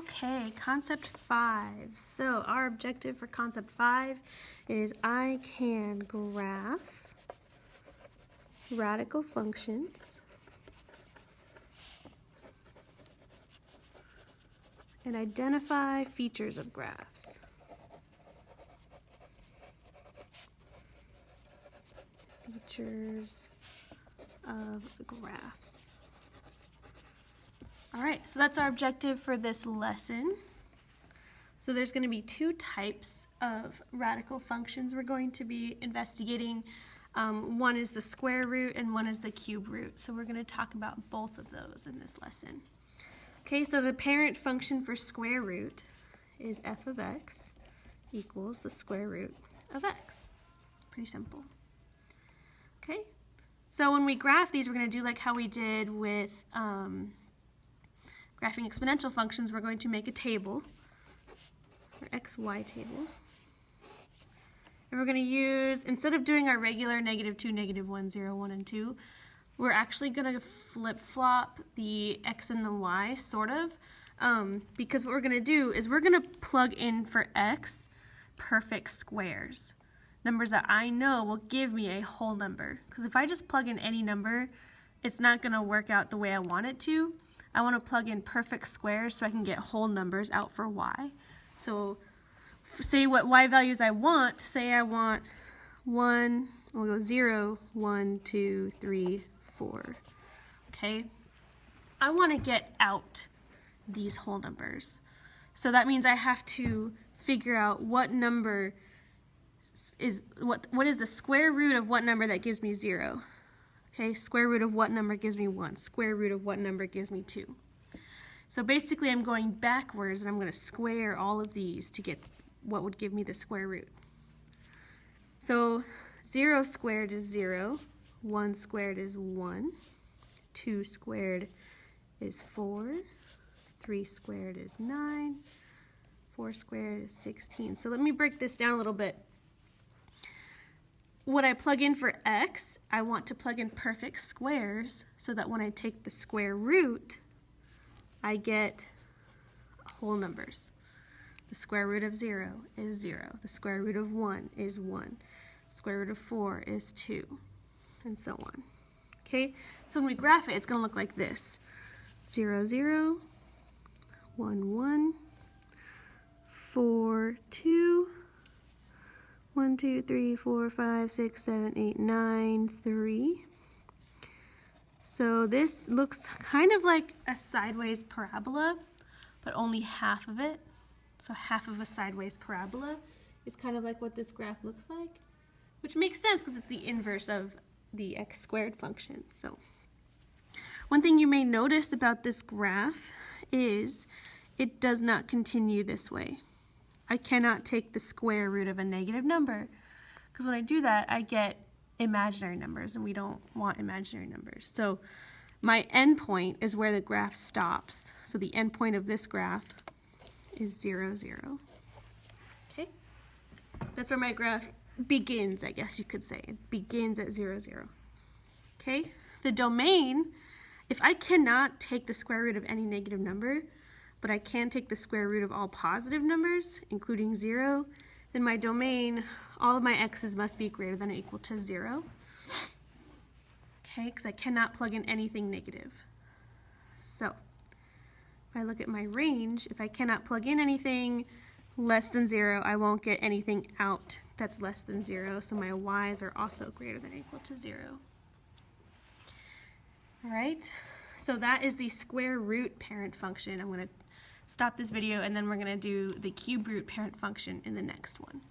Okay, concept 5. So our objective for concept 5 is I can graph radical functions and identify features of graphs. Features of graphs. All right, so that's our objective for this lesson. So there's going to be two types of radical functions we're going to be investigating. One is the square root and one is the cube root. So we're going to talk about both of those in this lesson. Okay, so the parent function for square root is f of x equals the square root of x. Pretty simple. Okay, so when we graph these, we're going to do like how we did with graphing exponential functions. We're going to make a table, our xy table. And we're going to use, instead of doing our regular -2, -1, 0, 1, and 2, we're actually going to flip-flop the x and the y, sort of, because what we're going to do is we're going to plug in for x perfect squares. Numbers that I know will give me a whole number. Because if I just plug in any number, it's not going to work out the way I want it to. I want to plug in perfect squares so I can get whole numbers out for y. So say what y values I want. Say I want 1, we'll go 0, 1, 2, 3, 4. Okay? I want to get out these whole numbers. So that means I have to figure out what number is, what is the square root of what number that gives me 0. Okay, square root of what number gives me 1? Square root of what number gives me 2? So basically I'm going backwards and I'm going to square all of these to get what would give me the square root. So 0 squared is 0, 1 squared is 1, 2 squared is 4, 3 squared is 9, 4 squared is 16. So let me break this down a little bit. What I plug in for x, I want to plug in perfect squares so that when I take the square root, I get whole numbers. The square root of 0 is 0. The square root of 1 is 1. Square root of 4 is 2, and so on. Okay, so when we graph it, it's going to look like this. 0, 0, 1, 1, 4, 2, 1, 2, 3, 4, 5, 6, 7, 8, 9, 3. So this looks kind of like a sideways parabola, but only half of it. So half of a sideways parabola is kind of like what this graph looks like, which makes sense because it's the inverse of the x squared function. So one thing you may notice about this graph is it does not continue this way. I cannot take the square root of a negative number because when I do that, I get imaginary numbers, and we don't want imaginary numbers. So my endpoint is where the graph stops. So the endpoint of this graph is 0, 0. Okay? That's where my graph begins, I guess you could say. It begins at 0, 0. Okay? The domain, if I cannot take the square root of any negative number, but I can take the square root of all positive numbers, including 0, then my domain, all of my x's must be greater than or equal to 0. Okay, because I cannot plug in anything negative. So if I look at my range, if I cannot plug in anything less than 0, I won't get anything out that's less than 0, so my y's are also greater than or equal to 0. All right, so that is the square root parent function. I'm going to stop this video and then we're going to do the cube root parent function in the next one.